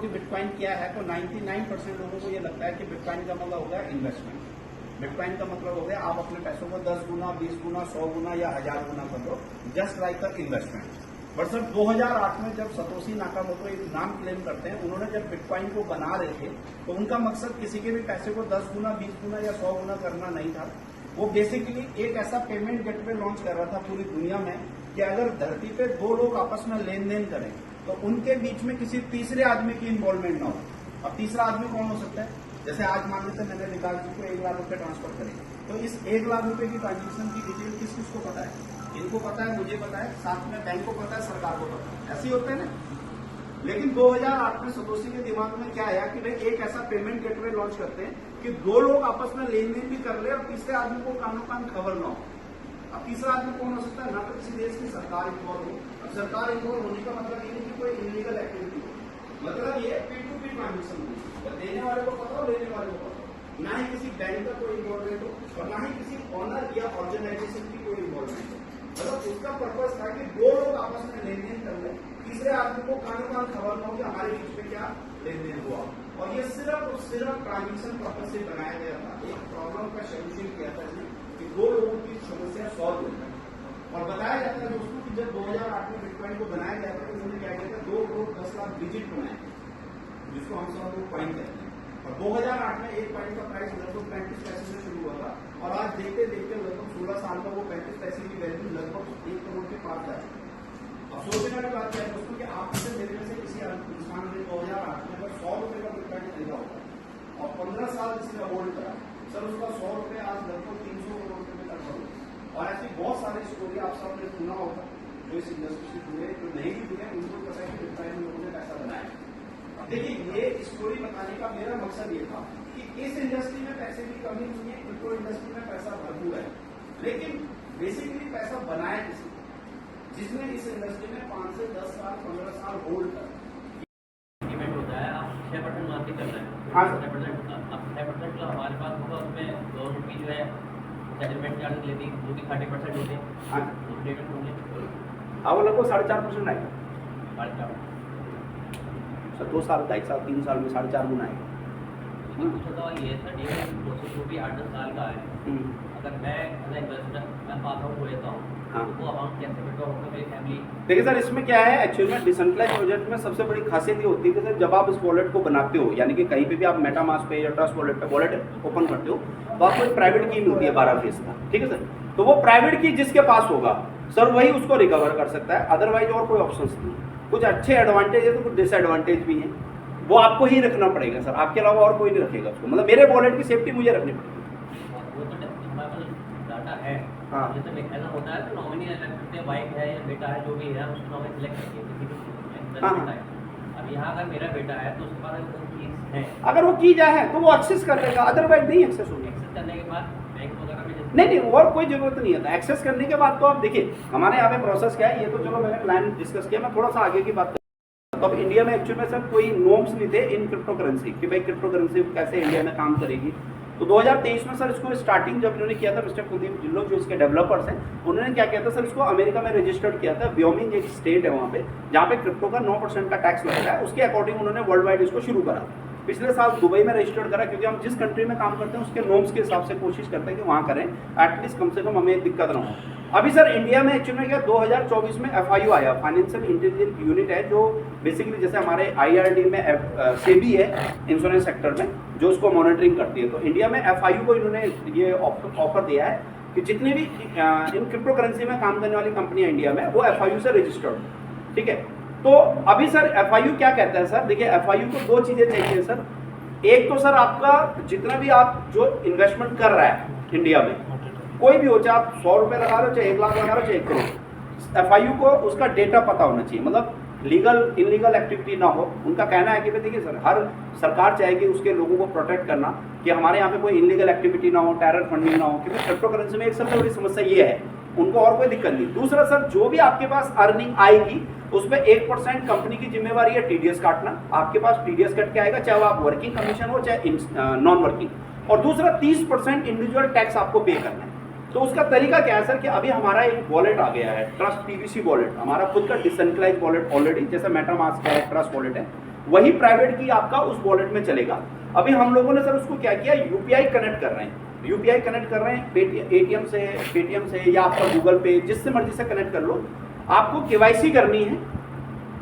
कि बिटकॉइन क्या है, तो 99% लोगों को ये लगता है कि बिटकॉइन का मतलब हो गया इन्वेस्टमेंट। बिटकॉइन का मतलब हो गया आप अपने पैसों को 10 गुना, 20 गुना, 100 गुना या 1000 गुना कर दो, just like a investment. But sir 2008 में जब सतोशी नाकामोटो एक नाम क्लेम करते हैं, उन्होंने जब बिटकॉइन को बना रहे थे तो उनका मकसद किसी के भी पैसे को 10 गुना, 20 गुना या 100 गुना करना नहीं था। वो बेसिकली एक ऐसा पेमेंट गेटवे लॉन्च कर रहा था पूरी दुनिया में कि अगर धरती पे दो लोग आपस में लेन देन करें तो उनके बीच में किसी तीसरे आदमी की इन्वॉल्वमेंट ना हो। अब तीसरा आदमी कौन हो सकता है? जैसे आज मान लेते मैंने विकास जी को 1 लाख रुपए ट्रांसफर करे, तो इस 1 लाख रुपए की ट्रांजेक्शन की डिटेल किस किस को पता है? इनको पता है, मुझे पता है, साथ में बैंक को पता है, सरकार को पता है। ऐसे ही होते हैं ना। लेकिन 2008 में सतोशी के दिमाग में क्या आया कि भाई एक ऐसा पेमेंट गेटवे लॉन्च करते हैं कि दो लोग आपस में लेन देन भी कर ले और तीसरे आदमी को कानो कान खबर ना हो। अब तीसरा आदमी कौन हो सकता है? ना तो किसी देश की सरकार इन्वॉल्व हो। अब सरकार इन्वॉल्व होने का मतलब ये नहीं कि कोई इलीगल एक्टिविटी हो, मतलब ये P2P ट्रांजेक्शन हो, देने वाले को पता हो, लेने वाले को पता हो। ना ही किसी बैंक का कोई इन्वॉल्वमेंट हो और ना ही किसी ऑनर या ऑर्गेनाइजेशन की कोई इन्वॉल्वमेंट हो। मतलब उसका पर्पज था कि दो लोग आपस में लेन देन कर ले, तीसरे आदमी को कानों कान खबर न हो कि हमारे बीच में क्या लेन देन हुआ। और ये सिर्फ और सिर्फ ट्रांजेक्शन पर्पज से बनाया गया था। एक प्रॉब्लम का सोल्यूशन किया था इसने कि दो लोगों की समस्या सॉल्व हो जाए। और बताया जाता है दोस्तों कि जब 2008 में बिटकॉइन को बनाया गया था तो उन्होंने क्या किया था, 2 करोड़ 10 लाख डिजिट बनाए, जिसको हम सब लोग कॉइन कहते हैं। और 2008 में एक कॉइन का प्राइस लगभग 35 पैसे से शुरू हुआ था और आज देखते देखते लगभग 16 साल में वो 35 पैसे की वैल्यू लगभग 1 करोड़ के पार जा चुकी है। अब सोचने वाली बात क्या है दोस्तों कि आप से मेरे में से किसी इंसान ने 2008 में अगर 100 रुपए का बिटकॉइन खरीदा होगा और 15 साल किसी ने होल्ड करा, सर उसका 100 रुपए आज लगभग 300 करोड़ रुपए में तक होगा। और ऐसी बहुत सारी स्टोरी आप सबने सुना होगा जो इस इंडस्ट्री से जुड़े, जो नहीं भी जुड़े, उनको पता है कि बिटकॉइन में लोगों ने पैसा बनाया। देखिए ये स्टोरी बताने का मेरा मकसद ये था कि इस इंडस्ट्री में पैसे की कमी नहीं है, क्रिप्टो इंडस्ट्री में पैसा भरपूर है, लेकिन बेसिकली पैसा बनाया किसी जिसने इस इंडस्ट्री में 5 से 10 साल 15 साल होल्ड कर इवेंट होता है, आप 6% मार्केट कर रहे हैं। हाँ 6% अब 6% जो हमारे पास होगा उसमें गवर्नमेंट की जो है सेटलमेंट चार्ज लेती है, जो कि 30% होते हैं। हाँ पेमेंट होंगे अब लगभग 4.5% आएगा 4.5। सर 2 साल 2.5 साल 3 साल में 4.5 गुना आएगा। दूसरा सवाल ये है सर, डिविडेंड प्रोसेस जो भी 8-10 साल का है, अगर मैं एज इन्वेस्टर मैं पास आउट हो जाता हूँ हाँ। तो अमाउंट कैसे विड्रॉ होगा मेरी फैमिली? देखिए सर इसमें क्या है, एक्चुअली में डिसेंट्रलाइज प्रोजेक्ट में सबसे बड़ी खासियत ये होती है कि सर जब आप इस वॉलेट को बनाते हो, यानी कि कहीं पे भी आप मेटामास्क पे या ट्रस्ट वॉलेट पे वॉलेट ओपन करते हो तो आपको एक प्राइवेट की मिलती है 12 फीस का, ठीक है सर। तो वो प्राइवेट की जिसके पास होगा सर वही उसको रिकवर कर सकता है, अदरवाइज और कोई ऑप्शन नहीं। कुछ अच्छे एडवांटेज है तो कुछ डिसएडवांटेज भी हैं, वो आपको ही रखना पड़ेगा सर, आपके अलावा और कोई नहीं रखेगा उसको। मतलब मेरे वॉलेट की सेफ्टी मुझे रखनी पड़ेगी। वो तो हमारे पास डाटा है। हाँ। जैसे ऐसा होता है तो नॉमिनी अलग करते हैं, वाइफ है या बेटा है जो भी है उसको नॉमिनी सेलेक्ट करके किसी को हाँ। बेटा है। अब यहाँ अगर मेरा बेटा है तो उसके पास अगर कोई चीज़ है, अगर वो की जाए तो वो एक्सेस कर लेगा, अदरवाइज नहीं एक्सेस होगा। एक्सेस करने के बाद बैंक वगैरह में नहीं और कोई जरूरत नहीं है। एक्सेस करने के बाद तो आप देखिए हमारे यहाँ पे प्रोसेस क्या है, ये तो चलो मैंने प्लान डिस्कस किया, मैं थोड़ा सा आगे की बात तो अब इंडिया में एक्चुअली में सर कोई नॉर्म्स नहीं थे इन क्रिप्टो करेंसी कि भाई क्रिप्टो करेंसी कैसे इंडिया में काम करेगी। तो 2023 में सर इसको स्टार्टिंग जब इन्होंने किया था, मिस्टर कुलदीप जिल्लो जो इसके डेवलपर्स हैं उन्होंने क्या किया था सर, इसको अमेरिका में रजिस्टर्ड किया था। व्योमिंग एक स्टेट है वहाँ पे जहाँ पे क्रिप्टो का 9% का टैक्स लगता है, उसके अकॉर्डिंग उन्होंने वर्ल्ड वाइड इसको शुरू करा। पिछले साल दुबई में रजिस्टर्ड करा क्योंकि हम जिस कंट्री में काम करते हैं उसके नॉर्म्स के हिसाब से कोशिश करते हैं कि वहाँ करें, एटलीस्ट कम से कम हमें दिक्कत ना हो। अभी सर इंडिया में एक्चुअली में क्या 2024 में FIU आया, फाइनेंशियल इंटेलिजेंस यूनिट है, जो बेसिकली जैसे हमारे IRD में सेबी है इंश्योरेंस सेक्टर में जो उसको मॉनिटरिंग करती है। तो इंडिया में FIU को इन्होंने ये ऑफर दिया है कि जितनी भी इन क्रिप्टो करेंसी में काम करने वाली कंपनियां इंडिया में वो FIU से रजिस्टर्ड, ठीक है। तो अभी सर FIU क्या कहता है सर, देखिए FIU को 2 चीजें चाहिए सर। एक तो सर आपका जितना भी आप जो इन्वेस्टमेंट कर रहा है इंडिया में कोई भी हो, चाहे आप 100 रुपये लगा रहे हो, चाहे 1 लाख लगा रहे हो, चाहे 1 करोड़, FIU को उसका डेटा पता होना चाहिए, मतलब लीगल इनलीगल एक्टिविटी ना हो। उनका कहना है कि भाई देखिए सर हर सरकार चाहेगी उसके लोगों को प्रोटेक्ट करना कि हमारे यहाँ पे कोई इनलीगल एक्टिविटी ना हो, टेरर फंडिंग ना हो, क्योंकि क्रिप्टो करेंसी में एक सबसे बड़ी समस्या ये है, उनको और कोई दिक्कत नहीं। दूसरा सर जो भी आपके पास अर्निंग आएगी उसमें 1% कंपनी की जिम्मेवारी है TDS काटना, आपके पास TDS कट के आएगा, चाहे वो आप वर्किंग कमीशन हो चाहे नॉन वर्किंग। और दूसरा 30% इंडिविजुअल टैक्स आपको पे करना है। तो उसका तरीका क्या है सर कि अभी हमारा एक वॉलेट आ गया है, ट्रस्ट PVC वॉलेट, हमारा खुद का डिसेंट्रलाइज वॉलेट ऑलरेडी, जैसे मेटामास्क है, ट्रस्ट वॉलेट है। वही प्राइवेट की आपका उस वॉलेट में चलेगा। अभी हम लोगों ने सर उसको क्या किया, यूपीआई कनेक्ट कर रहे हैं, यूपीआई कनेक्ट कर रहे हैं पेटीएम से या आपका गूगल पे, जिससे मर्जी से कनेक्ट कर लो। आपको केवाईसी करनी है,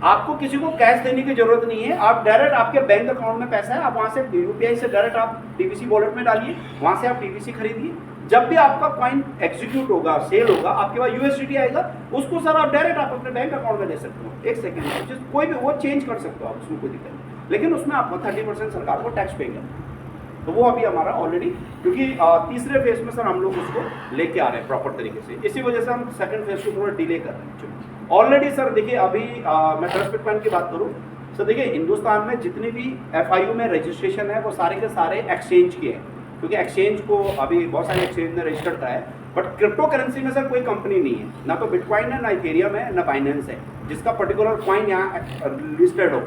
आपको किसी को कैश देने की जरूरत नहीं है, आप डायरेक्ट आपके बैंक अकाउंट में पैसा है, आप वहां से यूपीआई से डायरेक्ट आप टीवीसी वॉलेट में डालिए, वहां से आप टीवीसी खरीदिए। जब भी आपका कॉइन एग्जीक्यूट होगा, सेल होगा, आपके पास यूएसडीटी आएगा, उसको सर आप डायरेक्ट आप अपने बैंक अकाउंट में ले सकते हो, 1 सेकंड में कोई भी वो चेंज कर सकते हो आप, उसमें कोई दिक्कत नहीं। लेकिन उसमें आपको 30% सरकार को टैक्स पे करना है। तो वो अभी हमारा ऑलरेडी, क्योंकि तीसरे फेज में सर हम लोग उसको लेके आ रहे हैं प्रॉपर तरीके से, इसी वजह से हम सेकंड फेज को थोड़ा डिले कर रहे हैं। ऑलरेडी सर देखिए अभी मैं ट्रस्ट बिटकॉइन की बात करूं सर, देखिए हिंदुस्तान में जितने भी एफआईयू में रजिस्ट्रेशन है वो सारे के सारे एक्सचेंज के हैं, क्योंकि एक्सचेंज को अभी बहुत सारे एक्सचेंज ने रजिस्टर कराया है। बट क्रिप्टो करेंसी में सर कोई कंपनी नहीं है, ना तो बिटकॉइन है, ना इथेरियम है, ना बाइनेंस है, जिसका पर्टिकुलर कॉइन यहाँ लिस्टेड हो,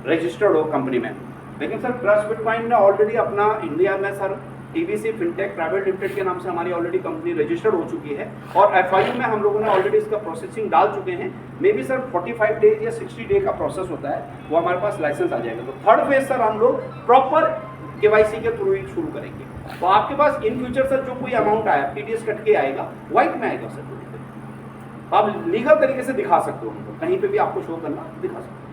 रजिस्टर्ड हो कंपनी में। लेकिन सर ट्रस्ट बिटकॉइन ने ऑलरेडी अपना इंडिया में sir TVC fintech private limited के नाम से हमारी ऑलरेडी कंपनी रजिस्टर्ड हो चुकी है, और एफआईयू में हम लोगों ने ऑलरेडी इसका प्रोसेसिंग डाल चुके हैं। मे बी सर 45 डेज या 60 डे का प्रोसेस होता है, वो हमारे पास लाइसेंस आ जाएगा। तो थर्ड फेज सर हम लोग प्रॉपर केवाईसी के थ्रू ही शुरू करेंगे। तो आपके पास इन फ्यूचर सर जो कोई अमाउंट आया, टीडीएस कट के आएगा, व्हाइट में आएगा सर, आप लीगल तरीके से दिखा सकते हो, कहीं पे भी आपको शो करना दिखा सकते हो।